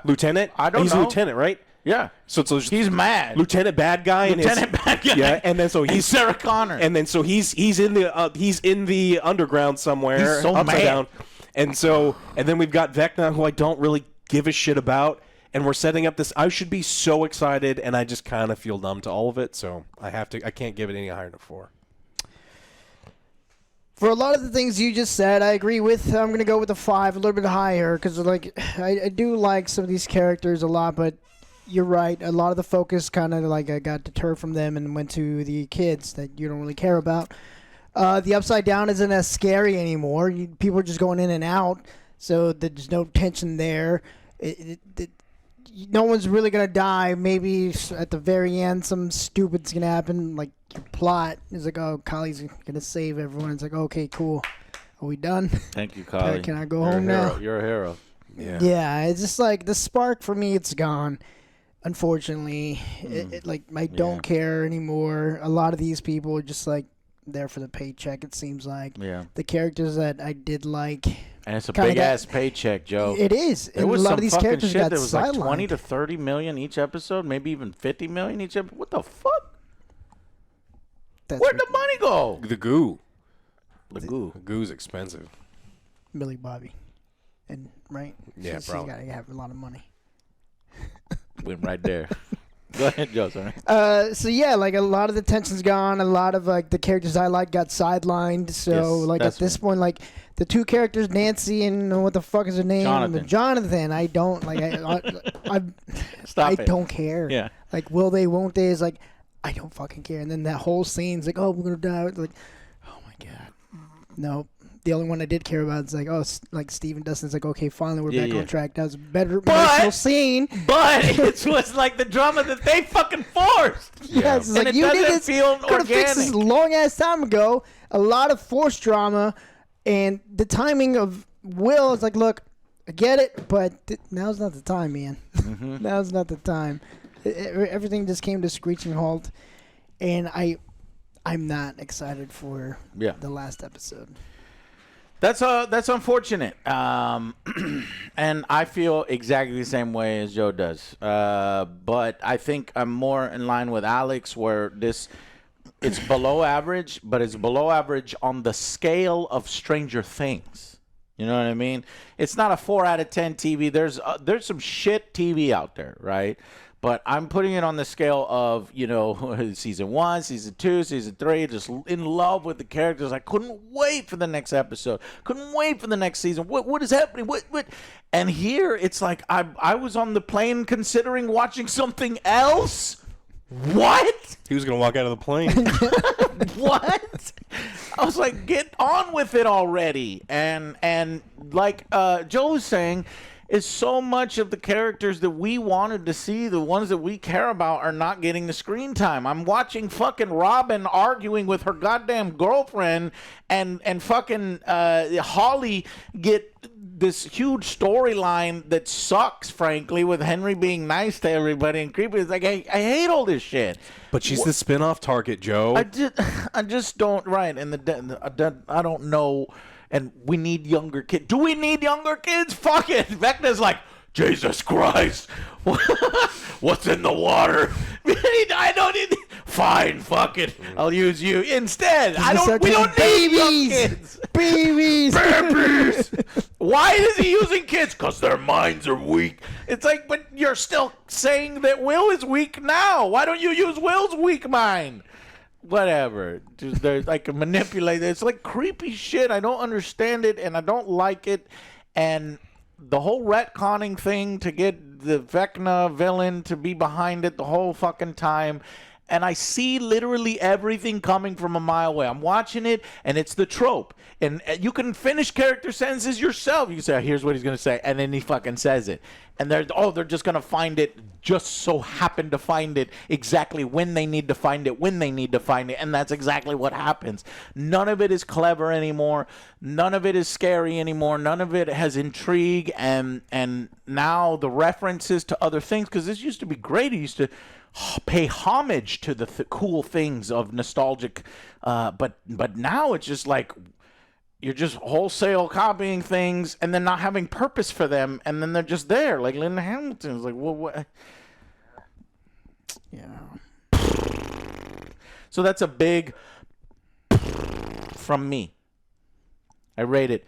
Lieutenant. I don't He's know. a lieutenant, right? Yeah. So He's mad. Lieutenant Bad Guy. Lieutenant Bad Guy. Yeah, and then so And he's Sarah Connor. and then so he's in the underground somewhere, He's so upside mad. down, and then we've got Vecna, who I don't really give a shit about, and we're setting up this. I should be so excited, and I just kind of feel numb to all of it. So I can't give it any higher than 4. For a lot of the things you just said, I agree with. I'm going to go with a 5, a little bit higher, because like I do like some of these characters a lot, but you're right. A lot of the focus kind of like I got deterred from them and went to the kids that you don't really care about. The Upside Down isn't as scary anymore. People are just going in and out, so there's no tension there. No one's really going to die. Maybe at the very end, something stupid's going to happen, like your plot is like, oh, Kylie's going to save everyone. It's like, okay, cool. Are we done? Thank you, Colin. Can I go home now? You're a hero. Yeah, it's just like the spark for me, it's gone. Unfortunately, I don't care anymore. A lot of these people are just like there for the paycheck, it seems like. Yeah. The characters that I did like. And it's a Kinda big ass paycheck, Joe. It is. There And was a lot some of these fucking characters shit got that was like 20 sidelined. to 30 million each episode, maybe even 50 million each episode. What the fuck? That's Where'd the money go? The goo. The goo. The goo's expensive. Millie Bobby. And, right? Yeah, She's probably. got to have a lot of money. Went right there. Go ahead, Joe. Sorry. So yeah, like a lot of the tension's gone. A lot of like the characters I like got sidelined. So Yes, like at that's this point, like the 2 characters, Nancy and what the fuck is her name? Jonathan. I don't like. Stop I it. don't care. Yeah. Like, will they? Won't they? Is like, I don't fucking care. And then that whole scene's like, oh, we're gonna die. It's like, oh my god. No. The only one I did care about is like, oh, like Steven Dustin's like, okay, finally we're back on track. That was a better emotional scene. But it was like the drama that they fucking forced. Yes, it's And like it you doesn't did this. feel Could have fixed this a organic. long ass time ago. A lot of forced drama, and the timing of Will is like, look, I get it, but now's not the time, man. Mm-hmm. Now's not the time. Everything just came to a screeching halt, and I'm not excited for the last episode. That's unfortunate. And I feel exactly the same way as Joe does. But I think I'm more in line with Alex, where it's below average, but it's below average on the scale of Stranger Things. You know what I mean? It's not a 4 out of 10 TV. There's some shit TV out there, right? But I'm putting it on the scale of, season 1, season 2, season 3, just in love with the characters. I couldn't wait for the next episode. Couldn't wait for the next season. What is happening? What? And here, it's like I was on the plane considering watching something else. What? He was gonna walk out of the plane. What? I was like, get on with it already. And like Joe was saying, is so much of the characters that we wanted to see, the ones that we care about, are not getting the screen time. I'm watching fucking Robin arguing with her goddamn girlfriend, and fucking Holly get this huge storyline that sucks, frankly, with Henry being nice to everybody and creepy. It's like, I hate all this shit. But she's the spin-off target, Joe. I just don't, right, and I don't know. And we need younger kids. Do we need younger kids? Fuck it. Vecna's like, Jesus Christ. What's in the water? I don't need. Fine, fuck it. I'll use you instead. We don't need young kids. Babies. Babies. Why is he using kids? Because their minds are weak. It's like, but you're still saying that Will is weak now. Why don't you use Will's weak mind? Whatever. Just, they're like manipulate. It's like creepy shit. I don't understand it, and I don't like it. And the whole retconning thing to get the Vecna villain to be behind it the whole fucking time. And I see literally everything coming from a mile away. I'm watching it, and it's the trope. And you can finish character sentences yourself. You can say, oh, here's what he's going to say, and then he fucking says it. And they're just going to find it, just so happen to find it exactly when they need to find it, and that's exactly what happens. None of it is clever anymore. None of it is scary anymore. None of it has intrigue, and now the references to other things, because this used to be great. It used to pay homage to the cool things of nostalgic, but now it's just like you're just wholesale copying things and then not having purpose for them, and then they're just there, like Linda Hamilton's like, well, what? Yeah. So that's a big from me. I rate it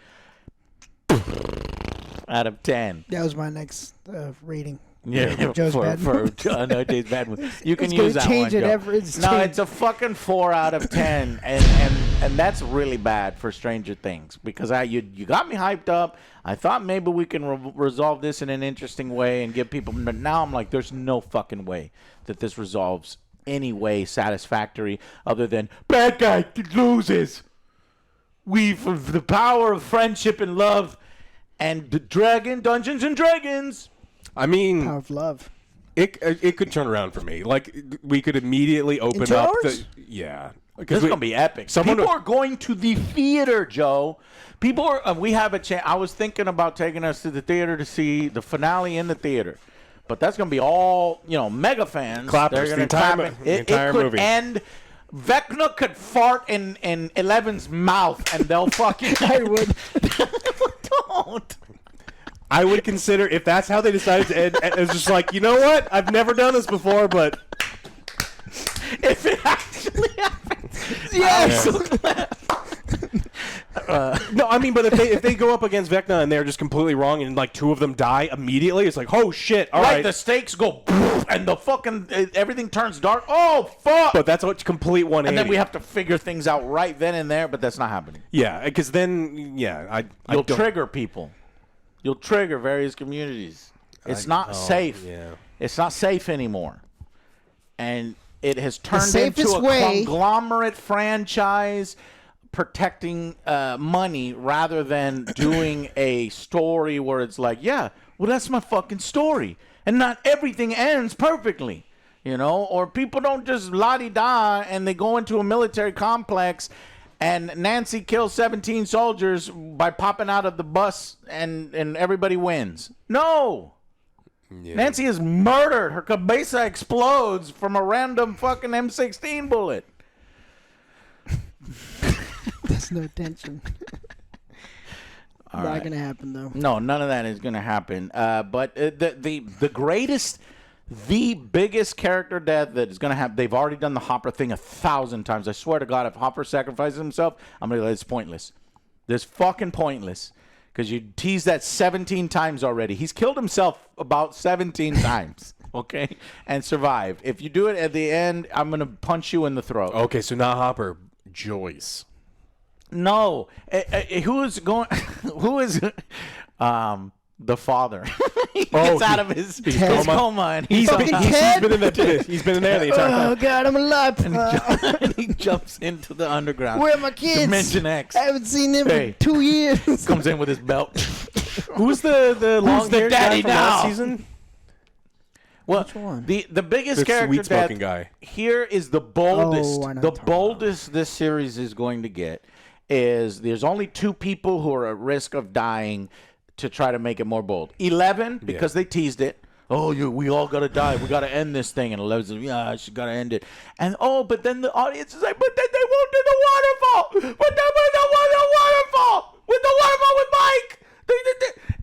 out of 10. That was my next rating. Yeah, Joe's for no, Dave's bad one. You can use that change one. It's a fucking 4 out of 10, and that's really bad for Stranger Things, because you got me hyped up. I thought maybe we can resolve this in an interesting way and give people. But now I'm like, there's no fucking way that this resolves any way satisfactory other than bad guy loses. We, for the power of friendship and love, and Dungeons and Dragons. I mean, power of love. It could turn around for me. Like, we could immediately open Into up. ours? Because This is gonna be epic. People are going to the theater, Joe. People are. We have a chance. I was thinking about taking us to the theater to see the finale in the theater, but that's gonna be all mega fans. Clappers. They're gonna The entire it could movie. end. Vecna could fart in Eleven's mouth, and they'll fucking. I would. Don't. I would consider, if that's how they decided to end, it's just like, you know what? I've never done this before, but If it actually happens, Yes. I'm so glad. no, I mean, but if they go up against Vecna and they're just completely wrong and like 2 of them die immediately, it's like, oh shit, all right. The stakes go, and the fucking everything turns dark. Oh fuck! But that's what's complete 180. And then we have to figure things out right then and there, but that's not happening. Yeah, because then, You'll trigger people. You'll trigger various communities. It's not safe. Yeah. It's not safe anymore. And it has turned safest into a way- conglomerate franchise protecting money rather than doing a story where it's like, yeah, well, that's my fucking story. And not everything ends perfectly, or people don't just la-di-da and they go into a military complex and Nancy kills 17 soldiers by popping out of the bus and everybody wins. No. Yeah. Nancy is murdered. Her cabeza explodes from a random fucking M16 bullet. There's no tension. All Not right. gonna happen though. No, none of that is going to happen. But the greatest, the biggest character death that is going to happen, they've already done the Hopper thing 1,000 times. I swear to God, if Hopper sacrifices himself, I'm going to let it's pointless. This fucking pointless. Because you teased that 17 times already. He's killed himself about 17 times, okay? And survived. If you do it at the end, I'm going to punch you in the throat. Okay, so not Hopper, Joyce. No. Who is going... Who is... the father. He gets out of his coma and He's been in that. He's been in there the entire time. Oh God, I'm alive. and he jumps into the underground. Where are my kids? Dimension X. I haven't seen them Hey. for 2 years. Comes in with his belt. Who's the long-haired daddy guy from now? last season? Well, Which one? the biggest The character sweet-smoking death guy. here is the boldest. I know The what you're talking boldest this series is going to get is there's only 2 people who are at risk of dying to try to make it more bold. 11, because they teased it. Oh, we all got to die. We got to end this thing. And 11 says, yeah, she got to end it. And, but then the audience is like, but then they won't do the waterfall. But then they won't do the waterfall. with the waterfall with Mike.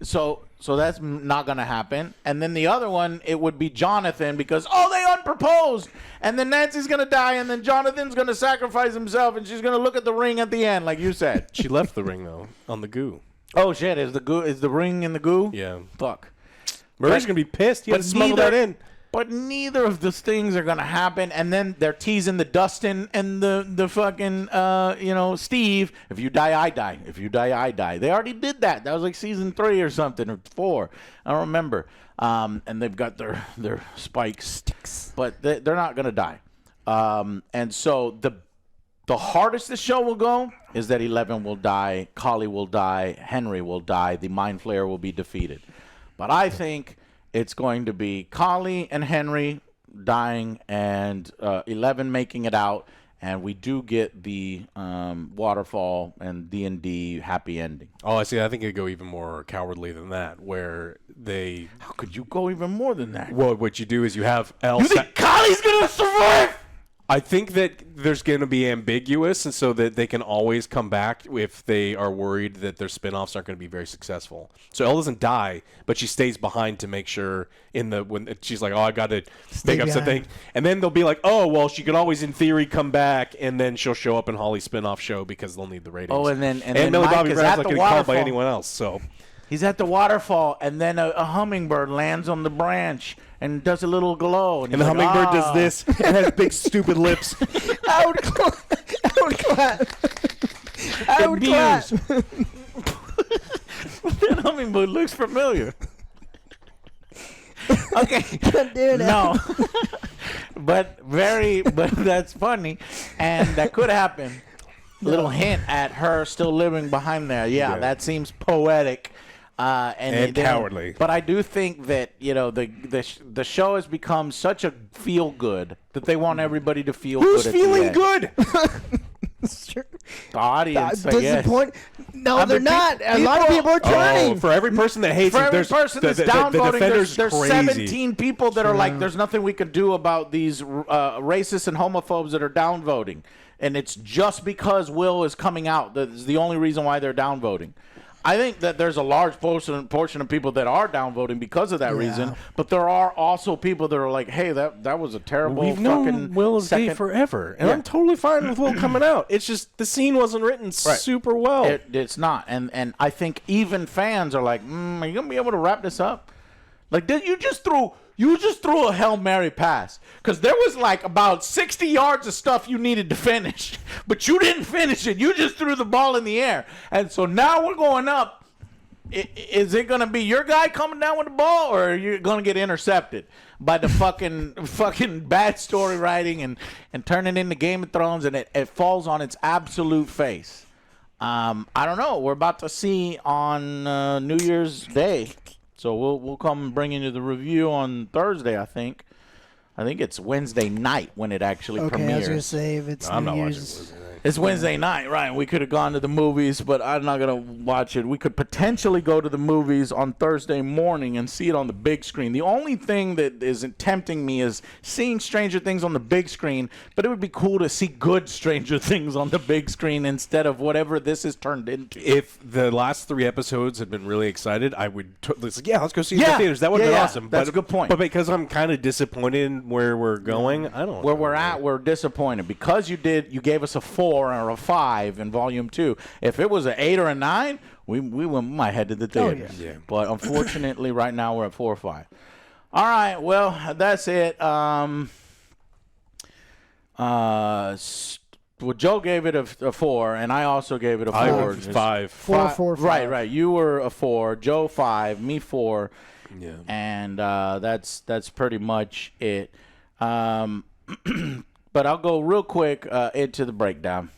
So that's not gonna happen. And then the other one, it would be Jonathan because they unproposed, and then Nancy's gonna die, and then Jonathan's gonna sacrifice himself, and she's gonna look at the ring at the end, like you said. She left the ring though on the goo. Oh shit! Is the ring in the goo? Yeah. Fuck. Murray's gonna be pissed. He had to smuggle that in. But neither of those things are gonna happen, and then they're teasing the Dustin and the fucking Steve. If you die, I die. If you die, I die. They already did that. That was like season 3 or something or 4. I don't remember. And they've got their spikes, but they're not gonna die. And so the hardest the show will go is that 11 will die, Collie will die, Henry will die, the Mind Flayer will be defeated. But I think it's going to be Collie and Henry dying and 11 making it out, and we do get the waterfall and D&D happy ending. Oh, I see. I think it'd go even more cowardly than that, where they... How could you go even more than that? Well, what you do is you have You think Collie's going to survive? I think that there's going to be ambiguous, and so that they can always come back if they are worried that their spinoffs aren't going to be very successful. So Elle doesn't die, but she stays behind to make sure when she's like, I got to make up something. And then they'll be like, she could always, in theory, come back, and then she'll show up in Holly's spinoff show because they'll need the ratings. Oh, and then Millie Mike Bobby is Brown's at not the getting called by waterfall. anyone else. So He's at the waterfall, and then a hummingbird lands on the branch and does a little glow. And the hummingbird does this and has big stupid lips. I would clap. I would clap. That hummingbird looks familiar. Okay. No. but that's funny, and that could happen. Little hint at her still living behind there. Yeah. That seems poetic. And cowardly. But I do think that the show has become such a feel good that they want everybody to feel Who's good. feeling good? The audience, I guess. No, they're not. A lot of people are turning. For every person that hates For it, every there's person that's the downvoting, defenders there's crazy. 17 people that are like, there's nothing we can do about these racists and homophobes that are downvoting. And it's just because Will is coming out. That's the only reason why they're downvoting. I think that there's a large portion of people that are downvoting because of that reason, but there are also people that are like, "Hey, that was a terrible." We've known Will is gay forever, and I'm totally fine with Will coming out. It's just the scene wasn't written super well. It's not, and I think even fans are like, "Are you gonna be able to wrap this up?" Like, you just threw a Hail Mary pass because there was like about 60 yards of stuff you needed to finish, but you didn't finish it. You just threw the ball in the air. And so now we're going up. Is it going to be your guy coming down with the ball, or are you going to get intercepted by the fucking bad story writing and turning into Game of Thrones, and it falls on its absolute face? I don't know. We're about to see on New Year's Day. So we'll come bringing you the review on Thursday, I think. I think it's Wednesday night when it actually premieres. I was going to say, if it's I'm New not watching Year's. Wednesday night. It's Wednesday night, right? We could have gone to the movies, but I'm not going to watch it. We could potentially go to the movies on Thursday morning and see it on the big screen. The only thing that is tempting me is seeing Stranger Things on the big screen, but it would be cool to see good Stranger Things on the big screen instead of whatever this is turned into. If the last 3 episodes had been really excited, I would let's go see it in the theaters. That would have been awesome. That's a good point. But because I'm kind of disappointed in where we're going, I don't know. Where we're at, we're disappointed because you gave us a 4 or a 5 in Volume 2. If it was an 8 or a 9, we might head to the theater. yeah. But unfortunately, right now we're at 4 or 5. All right, well, that's it. Well, Joe gave it a 4, and I also gave it a 4. I went 5. 4. Right. You were a 4. Joe 5. Me 4. Yeah. And that's pretty much it. But I'll go real quick into the breakdown.